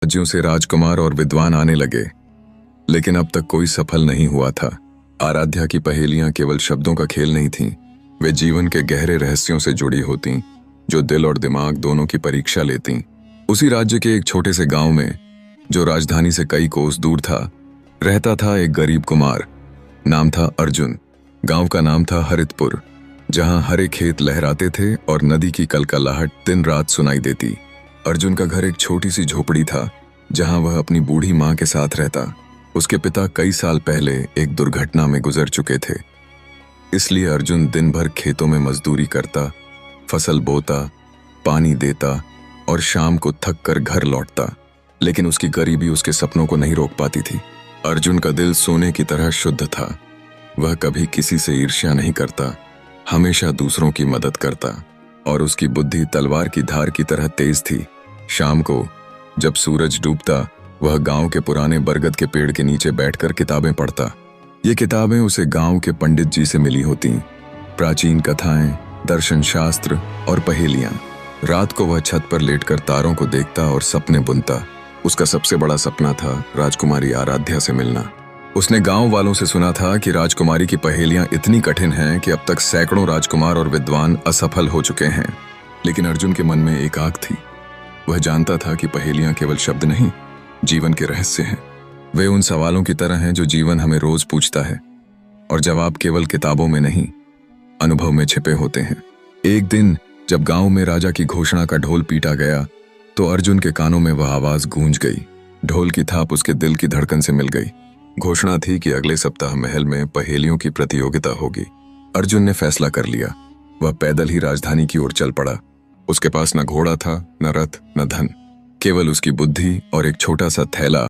राज्यों से राजकुमार और विद्वान आने लगे, लेकिन अब तक कोई सफल नहीं हुआ था। आराध्या की पहेलियां केवल शब्दों का खेल नहीं थीं, वे जीवन के गहरे रहस्यों से जुड़ी होतीं, जो दिल और दिमाग दोनों की परीक्षा लेतीं। उसी राज्य के एक छोटे से गांव में, जो राजधानी से कई कोस दूर था, रहता था एक गरीब कुमार। नाम था अर्जुन। गांव का नाम था हरितपुर, जहां हरे खेत लहराते थे और नदी की कलकलाहट दिन रात सुनाई देती। अर्जुन का घर एक छोटी सी झोपड़ी था, जहां वह अपनी बूढ़ी मां के साथ रहता। उसके पिता कई साल पहले एक दुर्घटना में गुजर चुके थे, इसलिए अर्जुन दिन भर खेतों में मजदूरी करता, फसल बोता, पानी देता और शाम को थक कर घर लौटता। लेकिन उसकी गरीबी उसके सपनों को नहीं रोक पाती थी। अर्जुन का दिल सोने की तरह शुद्ध था। वह कभी किसी से ईर्ष्या नहीं करता, हमेशा दूसरों की मदद करता, और उसकी बुद्धि तलवार की धार की तरह तेज थी। शाम को जब सूरज डूबता, वह गांव के पुराने बरगद के पेड़ के नीचे बैठकर किताबें पढ़ता। ये किताबें उसे गांव के पंडित जी से मिली होती, प्राचीन कथाएं, दर्शन शास्त्र और पहेलियां। रात को वह छत पर लेटकर तारों को देखता और सपने बुनता। उसका सबसे बड़ा सपना था राजकुमारी आराध्या से मिलना। उसने गांव वालों से सुना था कि राजकुमारी की पहेलियां इतनी कठिन हैं कि अब तक सैकड़ों राजकुमार और विद्वान असफल हो चुके हैं। लेकिन अर्जुन के मन में एक आग थी। वह जानता था कि पहेलियां केवल शब्द नहीं, जीवन के रहस्य हैं। वे उन सवालों की तरह हैं जो जीवन हमें रोज पूछता है, और जवाब केवल किताबों में नहीं, अनुभव में छिपे होते हैं। एक दिन जब गांव में राजा की घोषणा का ढोल पीटा गया, तो अर्जुन के कानों में वह आवाज गूंज गई। ढोल की थाप उसके दिल की धड़कन से मिल गई। घोषणा थी कि अगले सप्ताह महल में पहेलियों की प्रतियोगिता होगी। अर्जुन ने फैसला कर लिया। वह पैदल ही राजधानी की ओर चल पड़ा। उसके पास न घोड़ा था, न रथ, न धन, केवल उसकी बुद्धि और एक छोटा सा थैला।